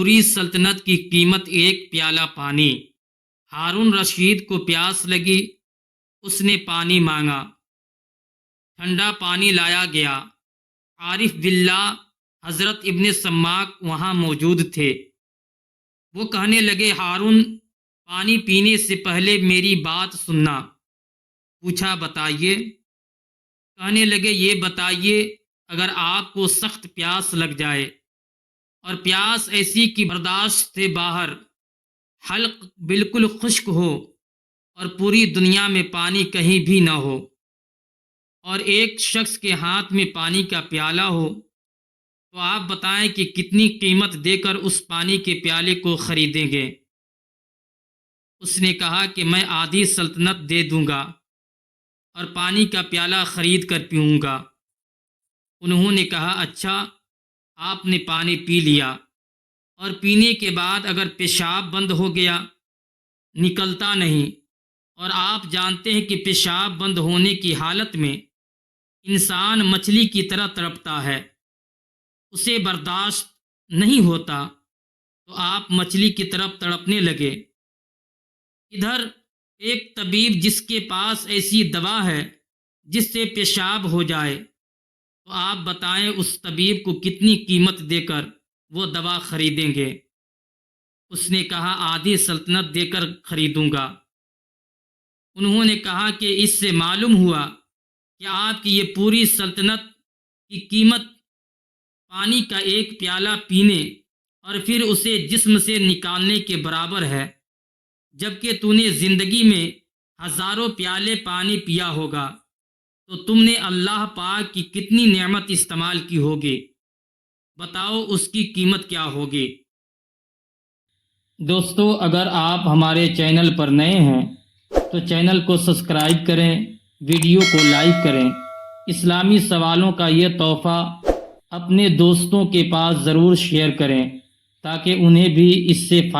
پوری سلطنت کی قیمت ایک پیالہ پانی۔ ہارون رشید کو پیاس لگی، اس نے پانی مانگا، ٹھنڈا پانی لایا گیا۔ عارف باللہ حضرت ابن سماک وہاں موجود تھے۔ وہ کہنے لگے، ہارون، پانی پینے سے پہلے میری بات سننا۔ پوچھا، بتائیے۔ کہنے لگے، یہ بتائیے، اگر آپ کو سخت پیاس لگ جائے اور پیاس ایسی کہ برداشت سے باہر، حلق بالکل خشک ہو اور پوری دنیا میں پانی کہیں بھی نہ ہو، اور ایک شخص کے ہاتھ میں پانی کا پیالہ ہو، تو آپ بتائیں کہ کتنی قیمت دے کر اس پانی کے پیالے کو خریدیں گے؟ اس نے کہا کہ میں آدھی سلطنت دے دوں گا اور پانی کا پیالہ خرید کر پیوں گا۔ انہوں نے کہا، اچھا، آپ نے پانی پی لیا، اور پینے کے بعد اگر پیشاب بند ہو گیا، نکلتا نہیں، اور آپ جانتے ہیں کہ پیشاب بند ہونے کی حالت میں انسان مچھلی کی طرح تڑپتا ہے، اسے برداشت نہیں ہوتا، تو آپ مچھلی کی طرف تڑپنے لگے۔ ادھر ایک طبیب جس کے پاس ایسی دوا ہے جس سے پیشاب ہو جائے، تو آپ بتائیں اس طبیب کو کتنی قیمت دے کر وہ دوا خریدیں گے؟ اس نے کہا، آدھی سلطنت دے کر خریدوں گا۔ انہوں نے کہا کہ اس سے معلوم ہوا کہ آپ کی یہ پوری سلطنت کی قیمت پانی کا ایک پیالہ پینے اور پھر اسے جسم سے نکالنے کے برابر ہے، جبکہ تو نے زندگی میں ہزاروں پیالے پانی پیا ہوگا، تو تم نے اللہ پاک کی کتنی نعمت استعمال کی ہوگی، بتاؤ اس کی قیمت کیا ہوگی؟ دوستو، اگر آپ ہمارے چینل پر نئے ہیں تو چینل کو سبسکرائب کریں، ویڈیو کو لائک کریں۔ اسلامی سوالوں کا یہ تحفہ اپنے دوستوں کے پاس ضرور شیئر کریں تاکہ انہیں بھی اس سے فائدہ